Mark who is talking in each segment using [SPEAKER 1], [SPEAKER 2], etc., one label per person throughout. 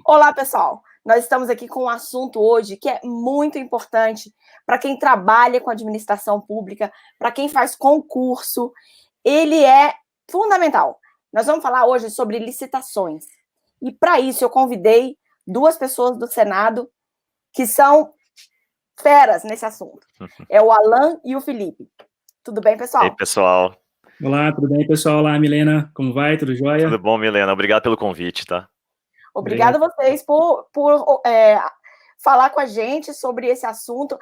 [SPEAKER 1] Olá, pessoal! Nós estamos aqui com um assunto hoje que é muito importante para quem trabalha com administração pública, para quem faz concurso. Ele é fundamental. Nós vamos falar hoje sobre licitações. E para isso eu convidei duas pessoas do Senado que são feras nesse assunto. É o Alan e o Felipe. Tudo bem, pessoal?
[SPEAKER 2] E aí, pessoal?
[SPEAKER 3] Olá, tudo bem, pessoal? Olá, Milena, como vai? Tudo jóia?
[SPEAKER 2] Tudo bom, Milena? Obrigado pelo convite, tá?
[SPEAKER 1] Obrigada a vocês por falar com a gente sobre esse assunto.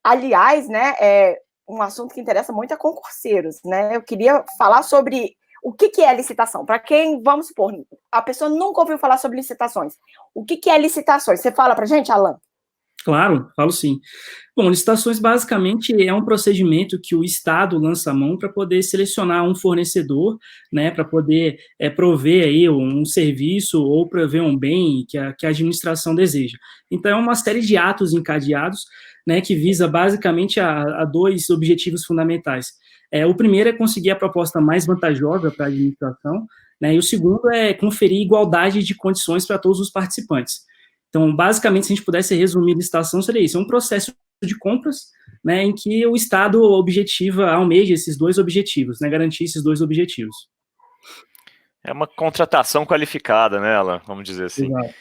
[SPEAKER 1] Aliás, né, é um assunto que interessa muito a concurseiros, né? Eu queria falar sobre o que é licitação. Para quem, vamos supor, a pessoa nunca ouviu falar sobre licitações. O que é licitações? Você fala para a gente, Alan?
[SPEAKER 3] Claro, falo sim. Bom, licitações basicamente é um procedimento que o Estado lança a mão para poder selecionar um fornecedor, né, para poder prover aí um serviço ou prover um bem que a administração deseja. Então, é uma série de atos encadeados, né, que visa basicamente a dois objetivos fundamentais. O primeiro é conseguir a proposta mais vantajosa para a administração, né, e o segundo é conferir igualdade de condições para todos os participantes. Então, basicamente, se a gente pudesse resumir a licitação, seria isso, é um processo de compras, né, em que o Estado almeja esses dois objetivos, né, garantir esses dois objetivos.
[SPEAKER 2] É uma contratação qualificada, né, Alan? Vamos dizer assim.
[SPEAKER 3] Exato.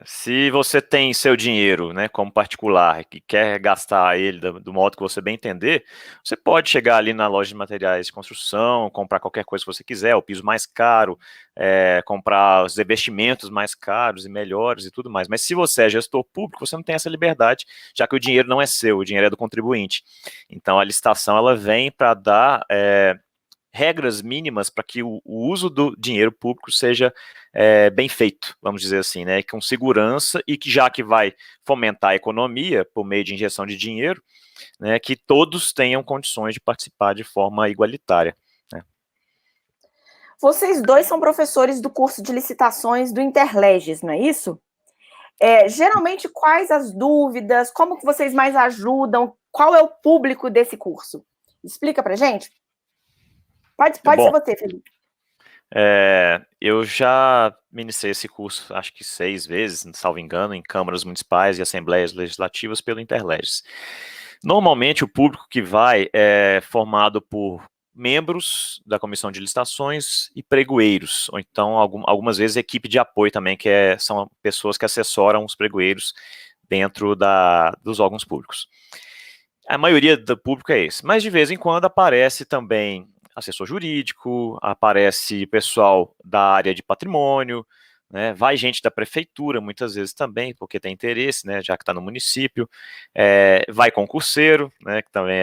[SPEAKER 2] Se você tem seu dinheiro, né, como particular, que quer gastar ele do modo que você bem entender, você pode chegar ali na loja de materiais de construção, comprar qualquer coisa que você quiser, o piso mais caro, comprar os revestimentos mais caros e melhores e tudo mais. Mas se você é gestor público, você não tem essa liberdade, já que o dinheiro não é seu, o dinheiro é do contribuinte. Então, a licitação ela vem para dar regras mínimas para que o uso do dinheiro público seja bem feito, vamos dizer assim, né, com segurança e que já que vai fomentar a economia por meio de injeção de dinheiro, né, que todos tenham condições de participar de forma igualitária. Né.
[SPEAKER 1] Vocês dois são professores do curso de licitações do Interleges, não é isso? Geralmente, quais as dúvidas? Como que vocês mais ajudam? Qual é o público desse curso? Explica para gente. Pode ser você, Felipe.
[SPEAKER 2] Eu já ministrei esse curso, acho que 6 vezes, salvo engano, em câmaras municipais e assembleias legislativas pelo Interleges. Normalmente, o público que vai é formado por membros da comissão de licitações e pregoeiros, ou então, algumas vezes, equipe de apoio também, são pessoas que assessoram os pregoeiros dentro dos órgãos públicos. A maioria do público é esse, mas de vez em quando aparece também assessor jurídico, aparece pessoal da área de patrimônio, né, vai gente da prefeitura, muitas vezes também, porque tem interesse, né, já que está no município, vai concurseiro, né, que também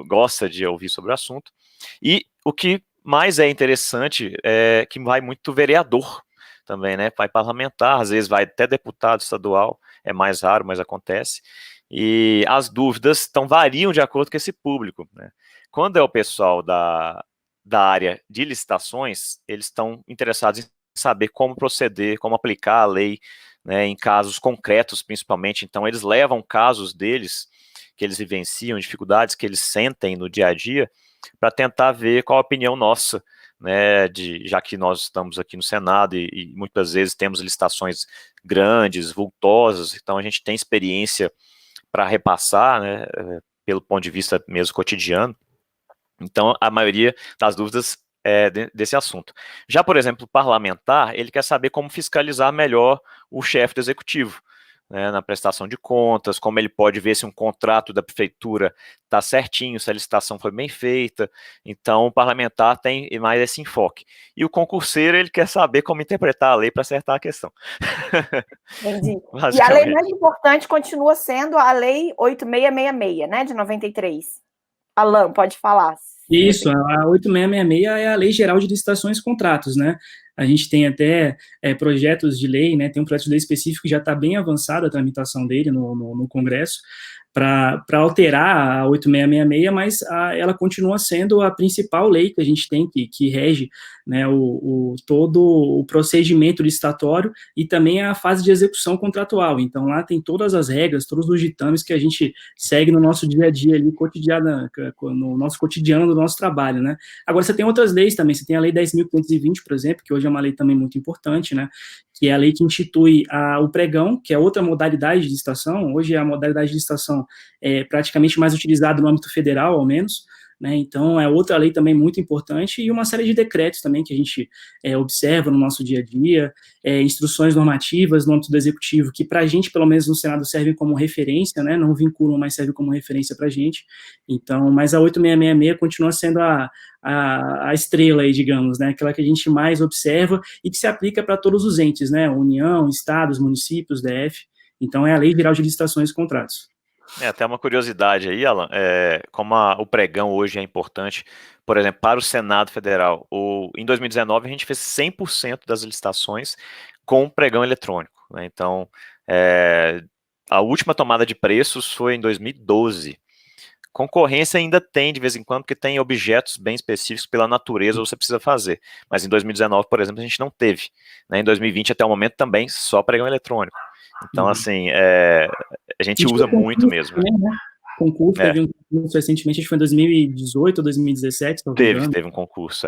[SPEAKER 2] gosta de ouvir sobre o assunto, e o que mais é interessante é que vai muito vereador também, né, vai parlamentar, às vezes vai até deputado estadual, é mais raro, mas acontece, e as dúvidas variam de acordo com esse público, né. Quando é o pessoal da área de licitações, eles estão interessados em saber como proceder, como aplicar a lei, né, em casos concretos, principalmente. Então, eles levam casos deles, que eles vivenciam, dificuldades que eles sentem no dia a dia, para tentar ver qual a opinião nossa, né, já que nós estamos aqui no Senado e muitas vezes temos licitações grandes, vultosas, então a gente tem experiência para repassar, né, pelo ponto de vista mesmo cotidiano. Então, a maioria das dúvidas é desse assunto. Já, por exemplo, o parlamentar, ele quer saber como fiscalizar melhor o chefe do executivo, né, na prestação de contas, como ele pode ver se um contrato da prefeitura está certinho, se a licitação foi bem feita. Então, o parlamentar tem mais esse enfoque. E o concurseiro, ele quer saber como interpretar a lei para acertar a questão.
[SPEAKER 1] Entendi. E a lei mais importante continua sendo a Lei 8666, né, de 93. Alan, pode falar.
[SPEAKER 3] Isso, a 8666 é a Lei Geral de Licitações e Contratos, né? A gente tem até projetos de lei, né? Tem um projeto de lei específico que já está bem avançada a tramitação dele no Congresso, para alterar a 8666, mas ela continua sendo a principal lei que a gente tem, que rege, né, todo o procedimento licitatório e também a fase de execução contratual. Então, lá tem todas as regras, todos os ditames que a gente segue no nosso dia a dia, ali, no nosso cotidiano do nosso trabalho, né. Agora, você tem outras leis também, você tem a Lei 10.520, por exemplo, que hoje é uma lei também muito importante, né, que é a lei que institui o pregão, que é outra modalidade de licitação. Hoje a modalidade de licitação é praticamente mais utilizada no âmbito federal, ao menos, né? Então, é outra lei também muito importante, e uma série de decretos também que a gente observa no nosso dia a dia, instruções normativas no âmbito do executivo, que para a gente, pelo menos no Senado, servem como referência, né? Não vinculam, mas servem como referência para a gente. Então, mas a 8666 continua sendo a estrela aí, digamos, né? Aquela que a gente mais observa e que se aplica para todos os entes, né? União, estados, municípios, DF. Então, é a Lei Geral de Licitações e Contratos.
[SPEAKER 2] Até uma curiosidade aí, Alan, como o pregão hoje é importante, por exemplo, para o Senado Federal, em 2019 a gente fez 100% das licitações com pregão eletrônico, né? Então, a última tomada de preços foi em 2012. Concorrência ainda tem de vez em quando, porque tem objetos bem específicos pela natureza você precisa fazer, mas em 2019, por exemplo, a gente não teve, né? Em 2020 até o momento também só pregão eletrônico. Então, assim, a gente usa muito mesmo.
[SPEAKER 3] Também, né? Concurso, teve um concurso recentemente, acho que foi em 2018 ou 2017.
[SPEAKER 2] Teve um concurso,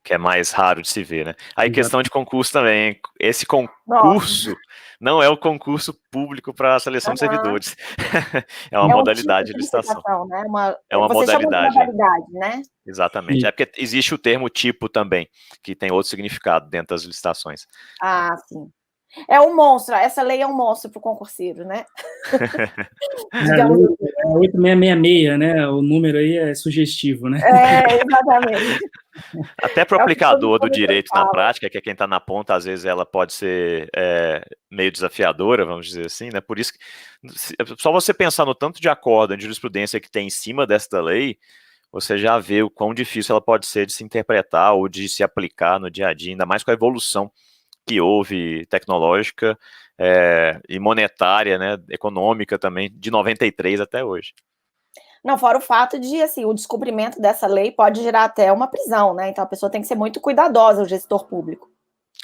[SPEAKER 2] que é mais raro de se ver, né? Aí, questão de concurso também, esse concurso não é o concurso público para a seleção de servidores. É uma modalidade de licitação.
[SPEAKER 1] Né?
[SPEAKER 2] É uma modalidade.
[SPEAKER 1] Né?
[SPEAKER 2] Exatamente.
[SPEAKER 3] Sim.
[SPEAKER 2] É porque existe o termo tipo também, que tem outro significado dentro das licitações.
[SPEAKER 1] Ah, sim. É um monstro, essa lei é um monstro para o concurseiro, né?
[SPEAKER 3] Digamos assim. 8666, né? O número aí é sugestivo, né?
[SPEAKER 1] Exatamente.
[SPEAKER 2] Até para o aplicador do direito na prática, que é quem está na ponta, às vezes ela pode ser meio desafiadora, vamos dizer assim, né? Por isso que só você pensar no tanto de acordo de jurisprudência que tem em cima desta lei, você já vê o quão difícil ela pode ser de se interpretar ou de se aplicar no dia a dia, ainda mais com a evolução que houve tecnológica e monetária, né, econômica também, de 93 até hoje.
[SPEAKER 1] Não, fora o fato de, assim, o descumprimento dessa lei pode gerar até uma prisão, né? Então a pessoa tem que ser muito cuidadosa, o gestor público.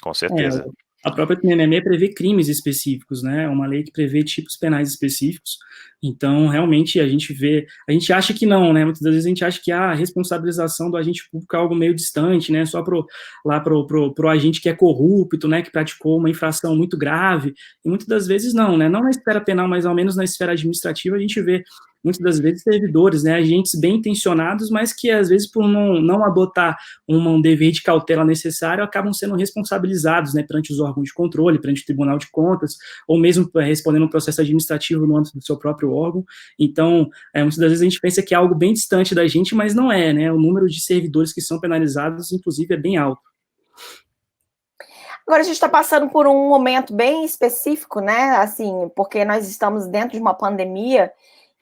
[SPEAKER 2] Com certeza.
[SPEAKER 3] A própria TNME prevê crimes específicos, né? É uma lei que prevê tipos penais específicos. Então, realmente, a gente acha que não, né? Muitas vezes a gente acha que a responsabilização do agente público é algo meio distante, né? Só pro agente que é corrupto, né? Que praticou uma infração muito grave. E muitas das vezes não, né? Não na esfera penal, mas ao menos na esfera administrativa, a gente vê muitas das vezes servidores, né, agentes bem intencionados, mas que às vezes por não adotar um dever de cautela necessário, acabam sendo responsabilizados, né, perante os órgãos de controle, perante o Tribunal de Contas, ou mesmo respondendo um processo administrativo no âmbito do seu próprio órgão. Então, muitas das vezes a gente pensa que é algo bem distante da gente, mas não é, né, o número de servidores que são penalizados, inclusive, é bem alto.
[SPEAKER 1] Agora a gente está passando por um momento bem específico, né, assim, porque nós estamos dentro de uma pandemia.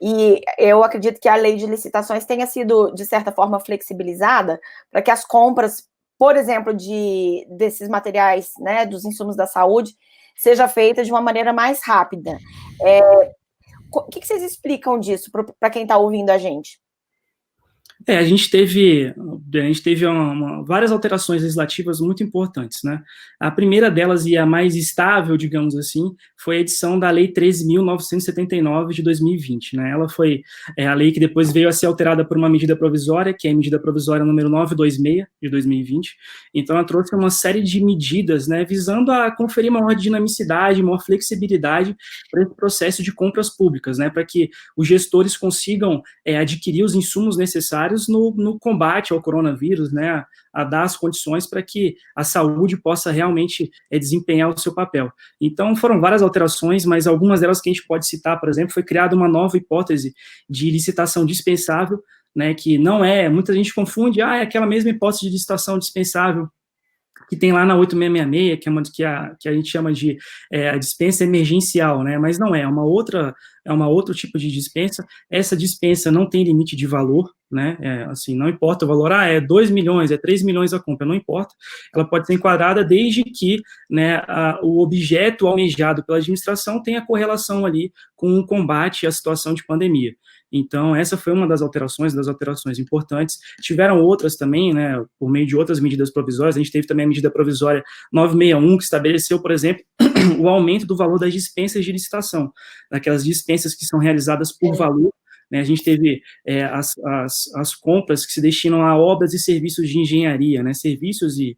[SPEAKER 1] E eu acredito que a lei de licitações tenha sido, de certa forma, flexibilizada para que as compras, por exemplo, desses materiais, né, dos insumos da saúde, seja feita de uma maneira mais rápida. O que vocês explicam disso para quem está ouvindo a gente?
[SPEAKER 3] A gente teve várias alterações legislativas muito importantes, né? A primeira delas, e a mais estável, digamos assim, foi a edição da Lei 13.979 de 2020, né? Ela foi a lei que depois veio a ser alterada por uma medida provisória, que é a medida provisória número 926 de 2020. Então, ela trouxe uma série de medidas, né, visando a conferir maior dinamicidade, maior flexibilidade para esse processo de compras públicas, né? Para que os gestores consigam adquirir os insumos necessários no combate ao coronavírus, né, a dar as condições para que a saúde possa realmente desempenhar o seu papel. Então, foram várias alterações, mas algumas delas que a gente pode citar, por exemplo, foi criada uma nova hipótese de licitação dispensável, né, que não muita gente confunde, é aquela mesma hipótese de licitação dispensável que tem lá na 8666, que a gente chama de a dispensa emergencial, né? Mas não é uma outro tipo de dispensa. Essa dispensa não tem limite de valor, né? Assim, não importa o valor, é 2 milhões, é 3 milhões a compra, não importa. Ela pode ser enquadrada desde que, né, o objeto almejado pela administração tenha correlação ali com o combate à situação de pandemia. Então, essa foi uma das alterações importantes. Tiveram outras também, né, por meio de outras medidas provisórias. A gente teve também a medida provisória 961, que estabeleceu, por exemplo, o aumento do valor das dispensas de licitação, daquelas dispensas que são realizadas por valor, né? A gente teve as compras que se destinam a obras e serviços de engenharia, né? Serviços e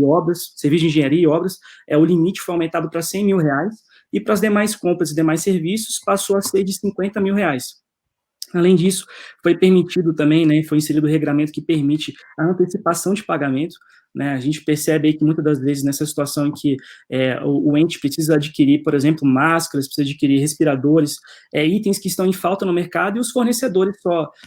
[SPEAKER 3] obras, serviços de engenharia e obras, o limite foi aumentado para R$100 mil, e para as demais compras e demais serviços passou a ser de R$50 mil. Além disso, foi permitido também, né, foi inserido o regramento que permite a antecipação de pagamento, né? A gente percebe aí que muitas das vezes nessa situação em que o ente precisa adquirir, por exemplo, máscaras, precisa adquirir respiradores, itens que estão em falta no mercado, e os fornecedores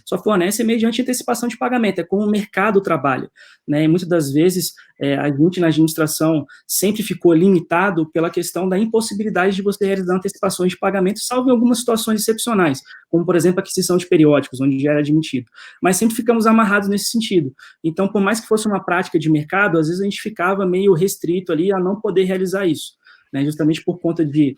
[SPEAKER 3] só fornecem mediante antecipação de pagamento, é como o mercado trabalha, né? E muitas das vezes a gente na administração sempre ficou limitado pela questão da impossibilidade de você realizar antecipações de pagamento, salvo em algumas situações excepcionais, como, por exemplo, a aquisição de periódicos, onde já era admitido. Mas sempre ficamos amarrados nesse sentido. Então, por mais que fosse uma prática de mercado, às vezes a gente ficava meio restrito ali a não poder realizar isso, né, justamente por conta do que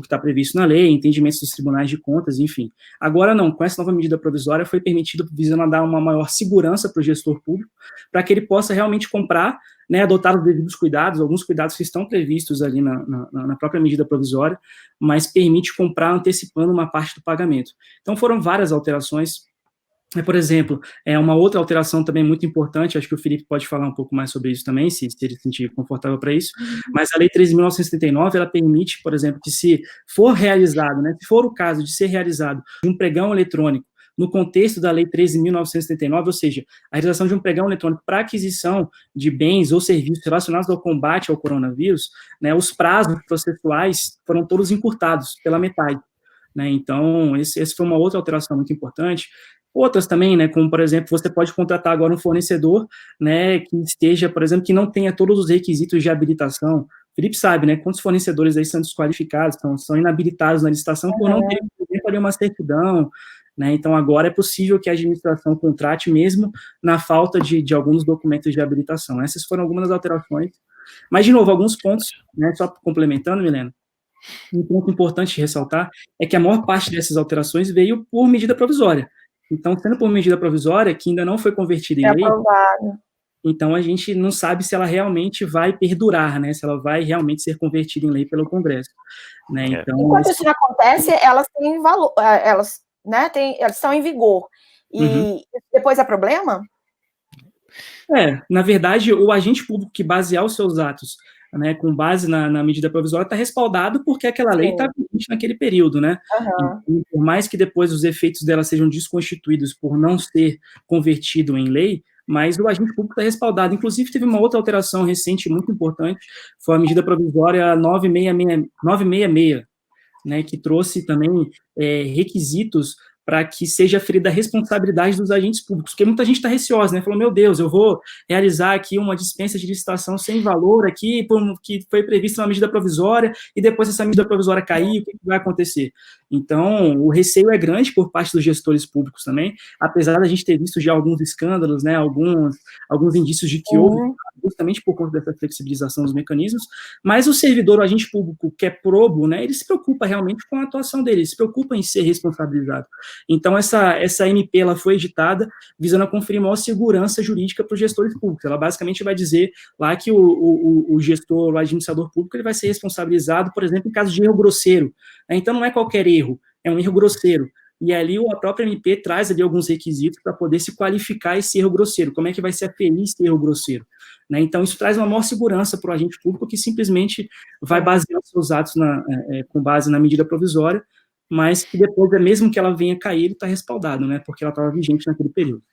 [SPEAKER 3] está previsto na lei, entendimentos dos tribunais de contas, enfim. Agora não, com essa nova medida provisória foi permitido, visando dar uma maior segurança para o gestor público, para que ele possa realmente comprar, né, adotar os devidos cuidados, alguns cuidados que estão previstos ali na própria medida provisória, mas permite comprar antecipando uma parte do pagamento. Então foram várias alterações. Por exemplo, uma outra alteração também muito importante, acho que o Felipe pode falar um pouco mais sobre isso também, se ele se sentir confortável para isso, mas a Lei 13.979, ela permite, por exemplo, que se for realizado, né, se for o caso de ser realizado um pregão eletrônico no contexto da Lei 13.979, ou seja, a realização de um pregão eletrônico para aquisição de bens ou serviços relacionados ao combate ao coronavírus, né, os prazos processuais foram todos encurtados pela metade, né? Então, essa foi uma outra alteração muito importante. Outras também, né, como, por exemplo, você pode contratar agora um fornecedor, né, que esteja, por exemplo, que não tenha todos os requisitos de habilitação. O Felipe sabe, né, quantos fornecedores aí são desqualificados, são inabilitados na licitação por não ter, por exemplo, ali uma certidão, né? Então, agora é possível que a administração contrate mesmo na falta de alguns documentos de habilitação. Essas foram algumas das alterações. Mas, de novo, alguns pontos, né, só complementando, Milena, um ponto importante de ressaltar é que a maior parte dessas alterações veio por medida provisória. Então, sendo por medida provisória, que ainda não foi convertida em lei,
[SPEAKER 1] aprovado.
[SPEAKER 3] Então a gente não sabe se ela realmente vai perdurar, né? Se ela vai realmente ser convertida em lei pelo Congresso, né? Então,
[SPEAKER 1] enquanto isso não acontece, elas têm valor, elas estão em vigor. E depois é problema?
[SPEAKER 3] Na verdade, o agente público que basear os seus atos, né, com base na medida provisória, está respaldado porque aquela lei está vigente naquele período, né? Então, por mais que depois os efeitos dela sejam desconstituídos por não ser convertido em lei, mas o agente público está respaldado. Inclusive, teve uma outra alteração recente muito importante, foi a medida provisória 966, né, que trouxe também requisitos para que seja aferida a responsabilidade dos agentes públicos, porque muita gente está receosa, né, falou, meu Deus, eu vou realizar aqui uma dispensa de licitação sem valor aqui, que foi prevista uma medida provisória, e depois essa medida provisória cair, o que vai acontecer? Então, o receio é grande por parte dos gestores públicos também, apesar da gente ter visto já alguns escândalos, né, alguns indícios de que houve, justamente por conta dessa flexibilização dos mecanismos, mas o servidor, o agente público que é probo, né, ele se preocupa realmente com a atuação dele, ele se preocupa em ser responsabilizado. Então, essa MP ela foi editada visando a conferir maior segurança jurídica para os gestores públicos. Ela basicamente vai dizer lá que o gestor, o administrador público, ele vai ser responsabilizado, por exemplo, em caso de erro grosseiro. Então, não é qualquer erro, é um erro grosseiro. E ali a própria MP traz ali alguns requisitos para poder se qualificar esse erro grosseiro. Como é que vai se aferir esse erro grosseiro? Né? Então, isso traz uma maior segurança para o agente público que simplesmente vai basear os seus atos com base na medida provisória, mas que depois, mesmo que ela venha cair, ele está respaldado, né? Porque ela estava vigente naquele período.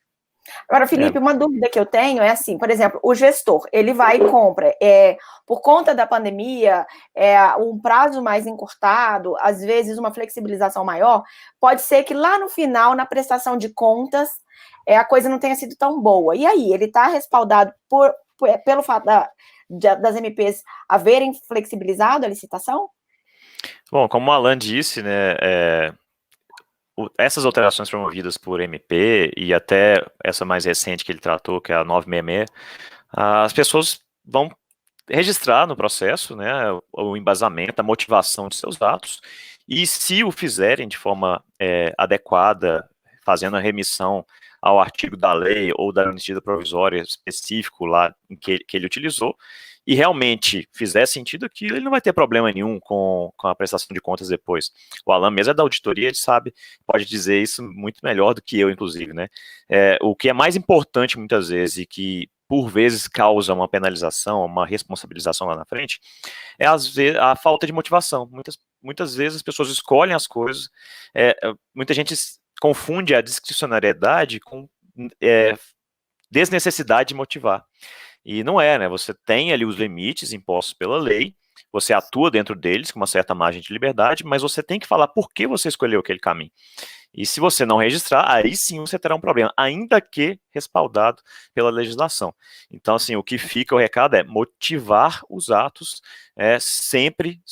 [SPEAKER 1] Agora, Felipe, uma dúvida que eu tenho é assim, por exemplo, o gestor, ele vai e compra, por conta da pandemia, um prazo mais encurtado, às vezes uma flexibilização maior, pode ser que lá no final, na prestação de contas, a coisa não tenha sido tão boa. E aí, ele está respaldado pelo fato das MPs haverem flexibilizado a licitação?
[SPEAKER 2] Bom, como o Alan disse, né, essas alterações promovidas por MP e até essa mais recente que ele tratou, que é a 966, as pessoas vão registrar no processo, né, o embasamento, a motivação de seus atos, e se o fizerem de forma adequada, fazendo a remissão ao artigo da lei ou da medida provisória específico lá em que ele utilizou, e realmente fizer sentido aquilo, ele não vai ter problema nenhum com a prestação de contas depois. O Alan mesmo é da auditoria, ele sabe, pode dizer isso muito melhor do que eu, inclusive, né? O que é mais importante muitas vezes e que por vezes causa uma penalização, uma responsabilização lá na frente, é a falta de motivação. Muitas vezes as pessoas escolhem as coisas, muita gente confunde a discricionariedade com desnecessidade de motivar. E não é, né? Você tem ali os limites impostos pela lei, você atua dentro deles com uma certa margem de liberdade, mas você tem que falar por que você escolheu aquele caminho. E se você não registrar, aí sim você terá um problema, ainda que respaldado pela legislação. Então, assim, o que fica, o recado é motivar os atos sempre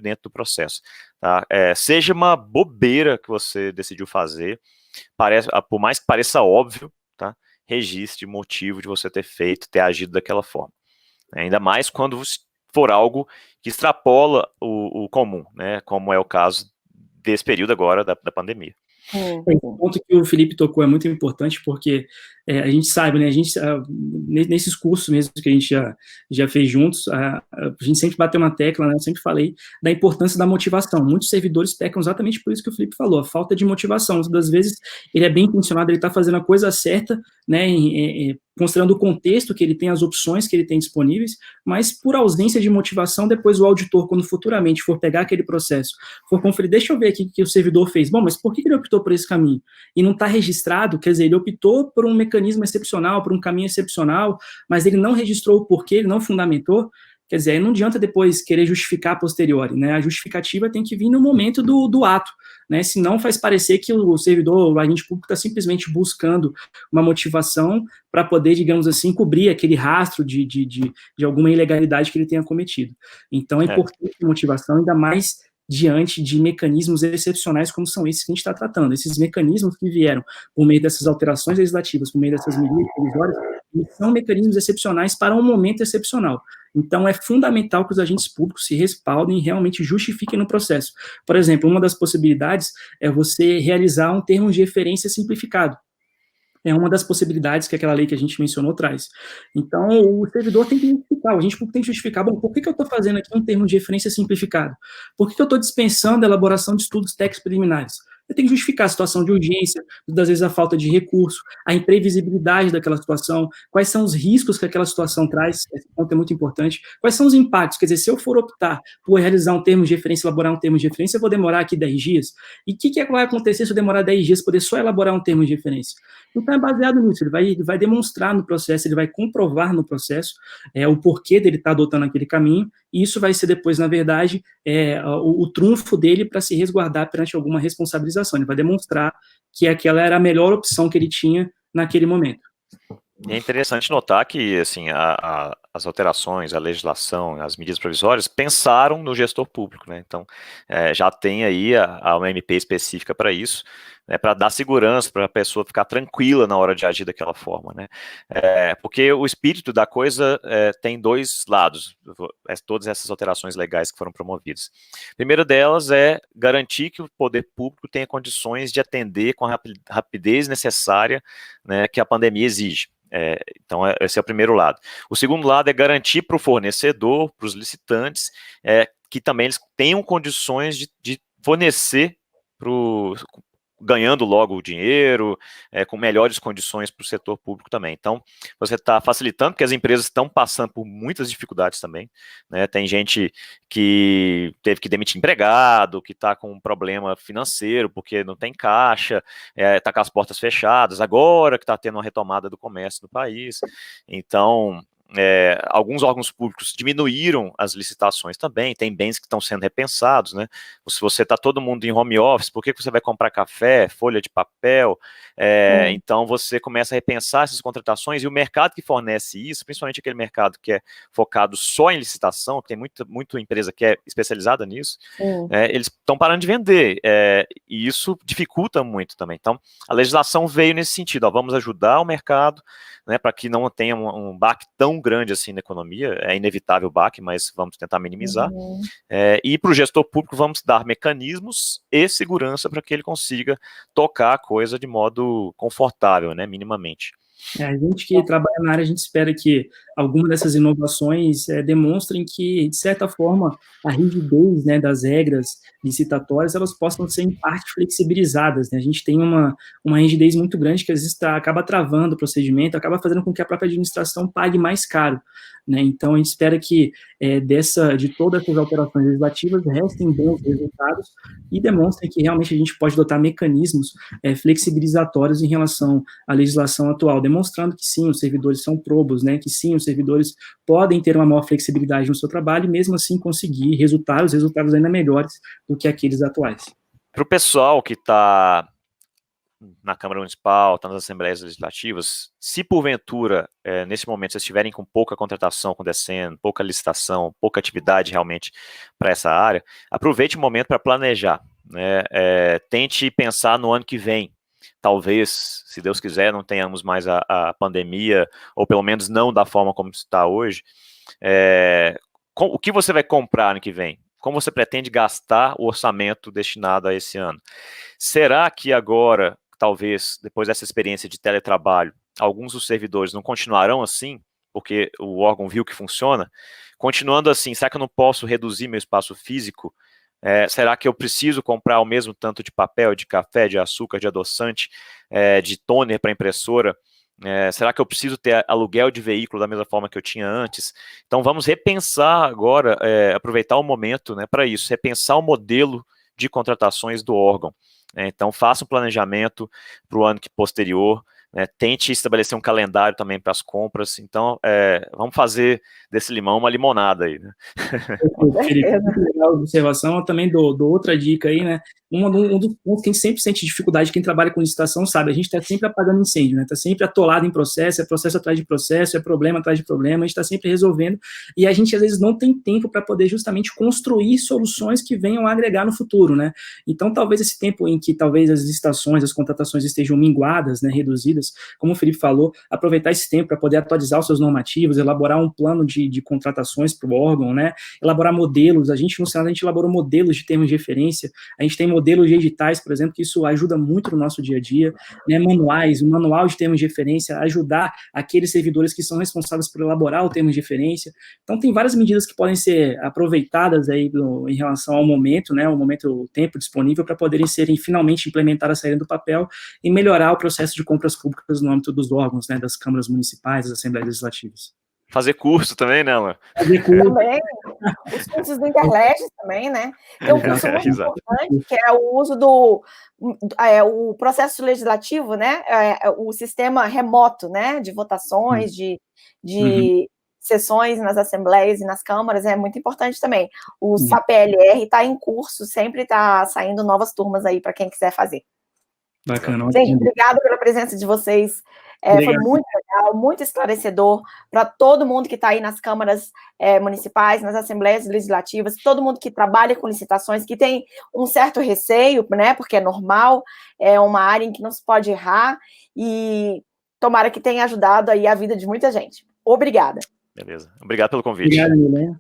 [SPEAKER 2] dentro do processo. Tá? Seja uma bobeira que você decidiu fazer, por mais que pareça óbvio, tá? Registre o motivo de você ter feito, ter agido daquela forma. Ainda mais quando for algo que extrapola o comum, né? Como é o caso desse período agora da pandemia.
[SPEAKER 3] O ponto que o Felipe tocou é muito importante, porque a gente sabe, né, nesses cursos mesmo que a gente já fez juntos, a gente sempre bateu uma tecla, né, eu sempre falei da importância da motivação. Muitos servidores pecam exatamente por isso que o Felipe falou, a falta de motivação. Muitas das vezes ele é bem intencionado, ele está fazendo a coisa certa, né, considerando o contexto que ele tem, as opções que ele tem disponíveis, mas por ausência de motivação, depois o auditor, quando futuramente for pegar aquele processo, for conferir, deixa eu ver aqui o que o servidor fez. Bom, mas por que ele optou por esse caminho? E não está registrado, quer dizer, ele optou por um mecanismo excepcional, por um caminho excepcional, mas ele não registrou o porquê, ele não fundamentou. Quer dizer, não adianta depois querer justificar a posteriori, né? A justificativa tem que vir no momento do ato, né? Senão faz parecer que o servidor, o agente público está simplesmente buscando uma motivação para poder, digamos assim, cobrir aquele rastro de alguma ilegalidade que ele tenha cometido. Então é importante a motivação, ainda mais diante de mecanismos excepcionais como são esses que a gente está tratando. Esses mecanismos que vieram por meio dessas alterações legislativas, por meio dessas medidas provisórias, são mecanismos excepcionais para um momento excepcional. Então, é fundamental que os agentes públicos se respaldem e realmente justifiquem no processo. Por exemplo, uma das possibilidades é você realizar um termo de referência simplificado. É uma das possibilidades que aquela lei que a gente mencionou traz. Então, o servidor tem que justificar, o agente público tem que justificar, bom, por que eu estou fazendo aqui um termo de referência simplificado? Por que eu estou dispensando a elaboração de estudos técnicos preliminares? Eu tenho que justificar a situação de urgência, muitas vezes a falta de recurso, a imprevisibilidade daquela situação, quais são os riscos que aquela situação traz, esse ponto é muito importante, quais são os impactos, quer dizer, se eu for optar por realizar um termo de referência, elaborar um termo de referência, eu vou demorar aqui 10 dias, e o que vai acontecer se eu demorar 10 dias poder só elaborar um termo de referência? Então é baseado nisso, ele vai demonstrar no processo, ele vai comprovar no processo o porquê dele estar adotando aquele caminho, e isso vai ser depois, na verdade, o trunfo dele para se resguardar perante alguma responsabilização. Ele vai demonstrar que aquela era a melhor opção que ele tinha naquele momento.
[SPEAKER 2] É interessante notar que assim, as alterações, a legislação, as medidas provisórias pensaram no gestor público, né? Então, já tem aí uma MP específica para isso, né, para dar segurança, para a pessoa ficar tranquila na hora de agir daquela forma, né? Porque o espírito da coisa tem dois lados, todas essas alterações legais que foram promovidas. A primeira delas é garantir que o poder público tenha condições de atender com a rapidez necessária, né, que a pandemia exige. Então, esse é o primeiro lado. O segundo lado é garantir para o fornecedor, para os licitantes, que também eles tenham condições de fornecer ganhando logo o dinheiro, com melhores condições para o setor público também. Então, você está facilitando, porque as empresas estão passando por muitas dificuldades também, né? Tem gente que teve que demitir empregado, que está com um problema financeiro, porque não tem caixa, está com as portas fechadas, agora que está tendo uma retomada do comércio no país. Então, alguns órgãos públicos diminuíram as licitações também, tem bens que estão sendo repensados, né? Se você está todo mundo em home office, por que você vai comprar café, folha de papel? Então você começa a repensar essas contratações, e o mercado que fornece isso, principalmente aquele mercado que é focado só em licitação, que tem muita empresa que é especializada nisso, eles estão parando de vender, e isso dificulta muito também. Então, a legislação veio nesse sentido, vamos ajudar o mercado, né, para que não tenha um baque tão grande assim na economia, é inevitável o baque, mas vamos tentar minimizar, e para o gestor público vamos dar mecanismos e segurança para que ele consiga tocar a coisa de modo confortável, né, minimamente.
[SPEAKER 3] A gente que trabalha na área, a gente espera que alguma dessas inovações demonstrem que, de certa forma, a rigidez, né, das regras licitatórias, elas possam ser, em parte, flexibilizadas, né? A gente tem uma rigidez muito grande que, às vezes, acaba travando o procedimento, acaba fazendo com que a própria administração pague mais caro, né? Então, a gente espera que, de todas essas alterações legislativas, restem bons resultados e demonstrem que, realmente, a gente pode adotar mecanismos flexibilizatórios em relação à legislação atual, demonstrando que sim, os servidores são probos, né, que sim, os servidores podem ter uma maior flexibilidade no seu trabalho e mesmo assim conseguir resultados ainda melhores do que aqueles atuais.
[SPEAKER 2] Para o pessoal que está na Câmara Municipal, está nas Assembleias Legislativas, se porventura, nesse momento, vocês estiverem com pouca contratação acontecendo, pouca licitação, pouca atividade realmente para essa área, aproveite o momento para planejar, né, tente pensar no ano que vem. Talvez, se Deus quiser, não tenhamos mais a pandemia, ou pelo menos não da forma como está hoje. O que você vai comprar ano que vem? Como você pretende gastar o orçamento destinado a esse ano? Será que agora, talvez, depois dessa experiência de teletrabalho, alguns dos servidores não continuarão assim, porque o órgão viu que funciona? Continuando assim, será que eu não posso reduzir meu espaço físico? Será que eu preciso comprar o mesmo tanto de papel, de café, de açúcar, de adoçante, de toner para impressora? Será que eu preciso ter aluguel de veículo da mesma forma que eu tinha antes? Então vamos repensar agora, aproveitar o momento, né, para isso, repensar o modelo de contratações do órgão. Então faça um planejamento para o ano posterior, tente estabelecer um calendário também para as compras. Então vamos fazer desse limão uma limonada aí, né?
[SPEAKER 3] Felipe, muito legal a observação. Eu também dou outra dica aí, né? Um dos pontos que a gente sempre sente dificuldade, quem trabalha com licitação sabe, a gente está sempre apagando incêndio, né? Está sempre atolado em processo, é processo atrás de processo, é problema atrás de problema, a gente está sempre resolvendo, e a gente às vezes não tem tempo para poder justamente construir soluções que venham a agregar no futuro, né? Então talvez esse tempo em que talvez as licitações, as contratações estejam minguadas, né, reduzidas, como o Felipe falou, aproveitar esse tempo para poder atualizar os seus normativos, elaborar um plano de contratações para o órgão, né? Elaborar modelos. A gente no Senado, a gente elaborou modelos de termos de referência, a gente tem modelos de editais, por exemplo, que isso ajuda muito no nosso dia a dia, né, manuais, um manual de termos de referência, ajudar aqueles servidores que são responsáveis por elaborar o termo de referência. Então tem várias medidas que podem ser aproveitadas aí em relação ao momento, né, o tempo disponível para poderem serem finalmente implementadas, saírem do papel e melhorar o processo de compras públicas no âmbito dos órgãos, né, das câmaras municipais, das assembleias legislativas.
[SPEAKER 2] Fazer curso também, né, Alan?
[SPEAKER 3] Fazer curso.
[SPEAKER 1] Também, os cursos do Interleg também, né? Tem um curso muito importante, que é o uso o processo legislativo, né? O sistema remoto, né? De votações, de sessões nas assembleias e nas câmaras, é muito importante também. O SAPLR está em curso, sempre está saindo novas turmas aí para quem quiser fazer.
[SPEAKER 3] Bacana.
[SPEAKER 1] Gente, obrigada pela presença de vocês. Foi muito legal, muito esclarecedor para todo mundo que está aí nas câmaras municipais, nas assembleias legislativas, todo mundo que trabalha com licitações, que tem um certo receio, né? Porque é normal, é uma área em que não se pode errar, e tomara que tenha ajudado aí a vida de muita gente. Obrigada.
[SPEAKER 2] Beleza. Obrigado pelo convite.
[SPEAKER 3] Obrigado, Milena.